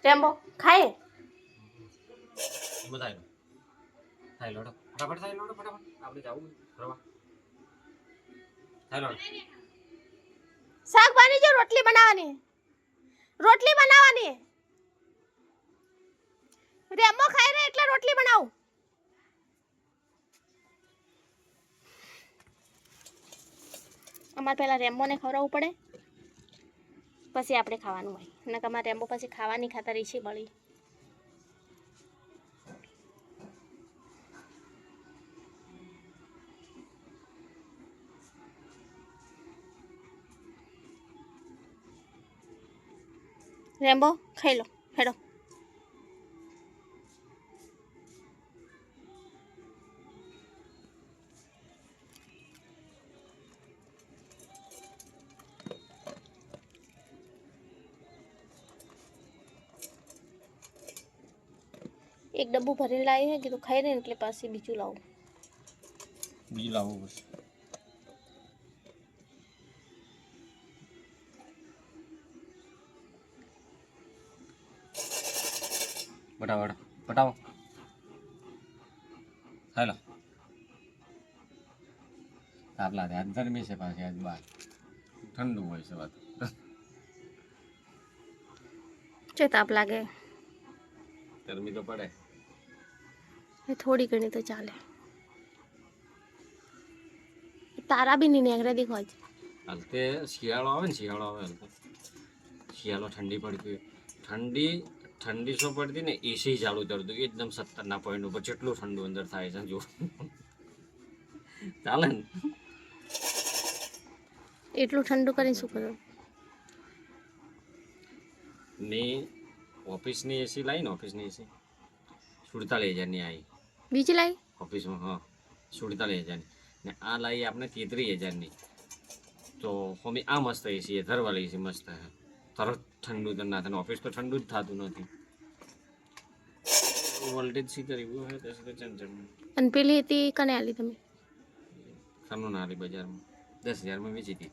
Rambo ખાય બતાવી થાય લોડો ફટાફટ થાય લોડો ફટાફટ આપણે જાવું ફરવા થાય લોડો શાક બની જો રોટલી બનાવવાની રેમ્બો ખાઈ રે એટલે રોટલી બનાવું અમારે પહેલા રેમ્બોને ખવડાવવું પડે પછી આપણે ખાવાનું હોય નકર અમારે રેમ્બો પછી ખાવાની ખાતર છે બળી રેમ્બો ખાઈ લો હેડો એક ડબ્બુ ભરીને લાવી હે કીધું ખાઈ રે એટલે પાછી બીજું લાવું બસ પટાવો હાલો તાપ લાગે આજ ગરમી છે પાછી આજ બહાર ઠંડુ હોય છે વાત છે તાપ લાગે ગરમી તો પડે એ થોડી ઘણી તો ચાલે તારા બી નહીં નીકળે દેખો જ હાલતે શિયાળો આવે હાલતે શિયાળો ઠંડી પડતી ઠંડી શું પડતી ને એસી ચાલુ કરતું એકદમ 70ના પોઈન્ટ ઉપર કેટલું ઠંડુ અંદર થાય છે જો ચાલે ને એટલું ઠંડુ કરીને શું કરો મેં ઓફિસની એસી લાવી ને ઓફિસની એસી 47,000ની આવી બીજી લાવી ઓફિસમાં હા 47,000ની ને આ લાવી આપણે 33,000ની તો અમે આ મસ્ત એસી ધરવાળી એસી મસ્ત હે તરત ઠંડુ તો ના થાય ઓફિસ તો ઠંડુ જ થતું નથી વોલ્ટેજ સી કર્યું હોય તો ચંચળ અને પેલી હતી કને આલી તમે સામનો નાલી બજારમાં 10,000માં વેચી હતી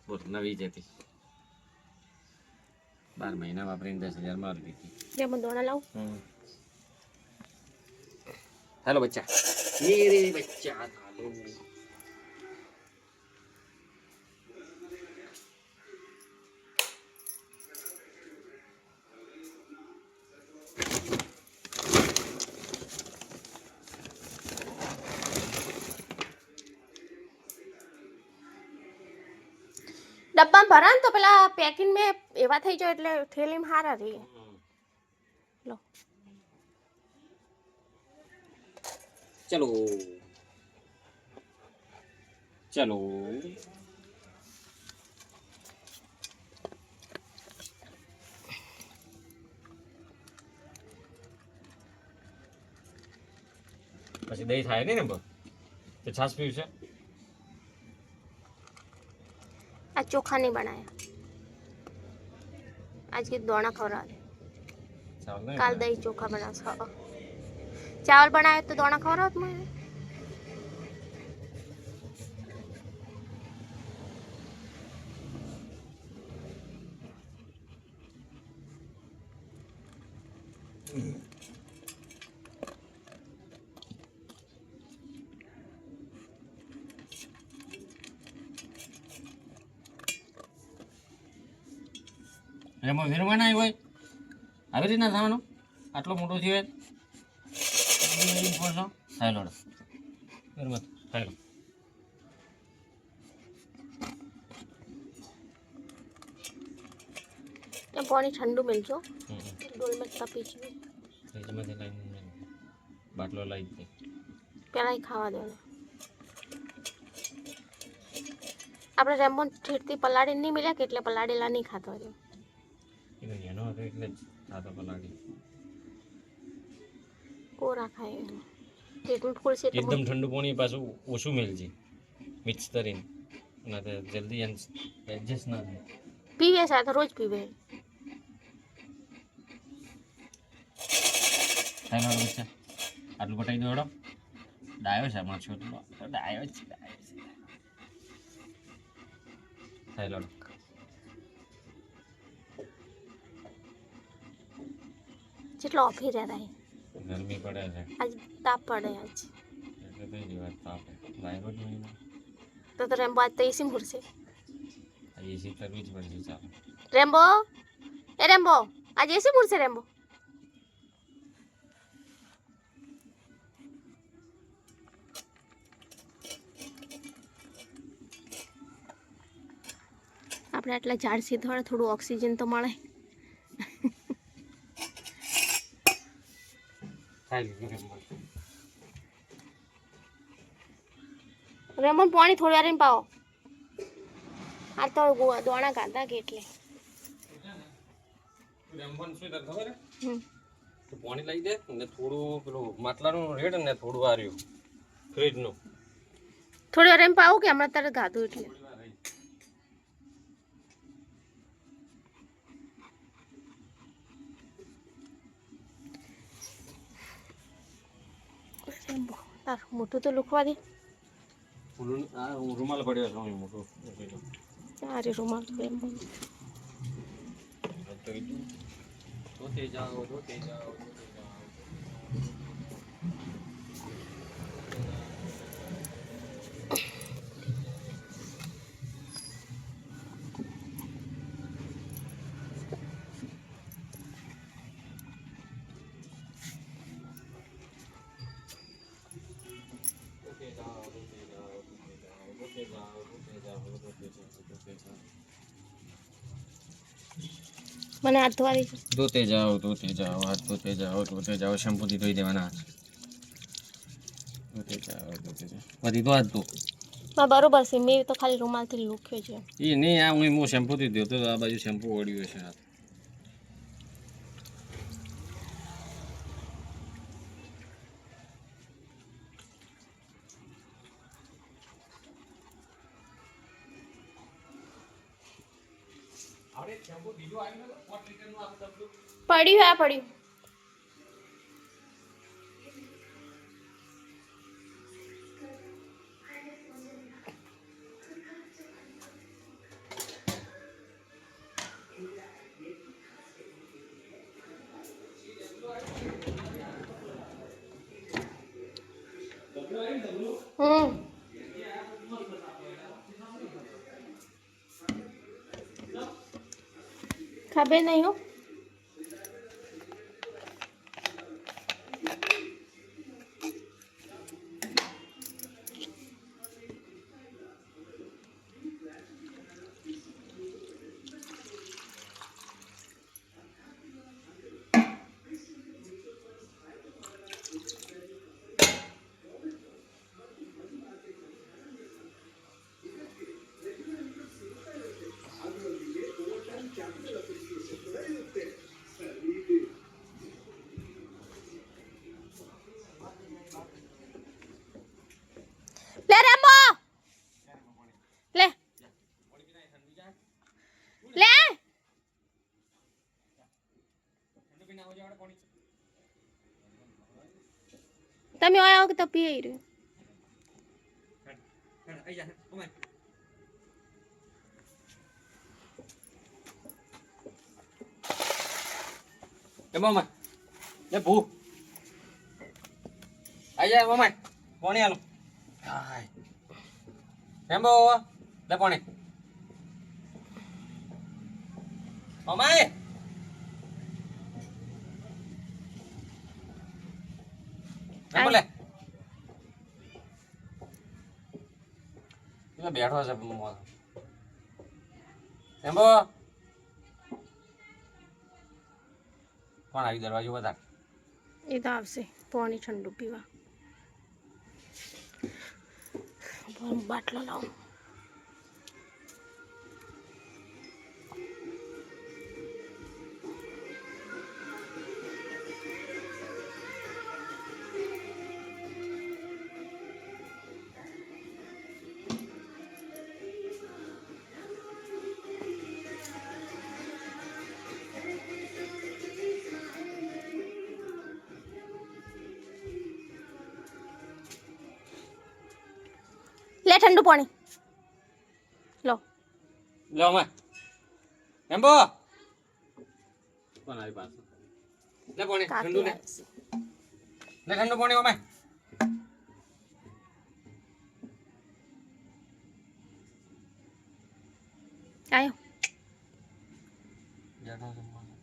બોલ નવી જ હતી 12 મહિના વાપરીને 10,000માં આવી દીધી જેમાં દોણા લાવું हेलो बच्चा मेरे बच्चा हेलो ડબ્બા ભરા ને તો પેલા પેકિંગ મેં એવા થઈ જાય એટલે થેલીમાં હારા રહે લો चलो चलो પછી દહીં થાય નહીં ને તો છાશ પીવું છે आज चोखा नहीं बनाया आज के दोना खवरा काल दही चोखा बना चावल बनाए तो दोना खवरा तुम्हें એમાં વિરમા ના હોય આવી રીતના થવાનું આટલો મોટો થયો થાય લોડ વિરમા થાય पानी ठंडू मिलजो डोल में तपी छी ફ્રીજમાંથી લઈને બાટલો લઈ દે પેલા ખાવા દેવાનું આપણે રેમ્બોન ઠેરથી પલાળી નહીં મળ્યા કે એટલે પલાળેલા નહીં ખાતો રહ્યો એનો હતો એટલે જ સાતો પલાળી કોરા ખાય પેટમાં ફૂલ છે એકદમ ઠંડુ પાણી પાછું ઓછું મેલજી મિક્સ કરીને અને જલ્દી એડજસ્ટ ના થાય પીવે સાથે રોજ પીવે થાય બચ્ચા આટલું બટાઈ દો ડાયો છે અમારો છોકરો ડાયો છે થાય લોડ જેટલો ઓફી રહ્યા ગરમી પડે છે આજ તાપ પડે આજ એટલે થઈ ગઈ વાત તાપ લાઈવ જ નહીં તો રેમ્બો આજ તો એસી મૂરશે આ એસી કરવી જ પડશે ચાલો રેમ્બો એ રેમ્બો આજ એસી મૂરશે રેમ્બો આપણે આટલા ઝાડ સીધવાળે થોડું ઓક્સિજન તો મળે રેમ્બો પાણી થોડી વાર પાવો આ તો દોણા કાઢા કે એટલે પાણી લઈ દે ને થોડું પેલું માટલાનું રેડ ને થોડું આર્યું ફ્રીજનું થોડી વાર એમ પાવું કે હમણાં તારે ગાધું એટલે તાર મોટું તો લુખવા દે રૂમાલ પડ્યો છે મોટું અરે રૂમાલ તો એમ ધોતે જાઓ ધોતે જાઓ મને હાથ ધોવા દે ધોતે જાઓ હાથ ધોતે જાઓ શેમ્પૂથી ધોઈ દેવાના ધોતે જાઓ બધી તો હાથ ધો બરોબર છે મેં તો ખાલી રૂમાલથી લૂખ્યો છે એ નહીં આ હું શેમ્પૂથી ધોતો આ બાજુ શેમ્પૂ ઓળ્યું છે હાથ પડ્યું આ પડ્યું ખબર નહીં હો લે રેમ્બો લે લે તમે આવો કે તો પી રહ્યું એ મામા લે ભૂ આઈ જા મામા પાણી આલો હાય રેમ્બો લે પાણી મામા રેમ્બો લે બેઠો છે રેમ્બો કોણ આવી દરવાજો બધા એ તો આવશે પાણી ઠંડુ પીવા બાટલો લાવો લે ઠંડુ પાણી લો લો અમે એમ્બો કોણ આવી પાછો લે પાણી ઠંડુ કાકી લે આવે છે. લે ઠંડુ પાણી ઓમે આયો જાડો જમવાનું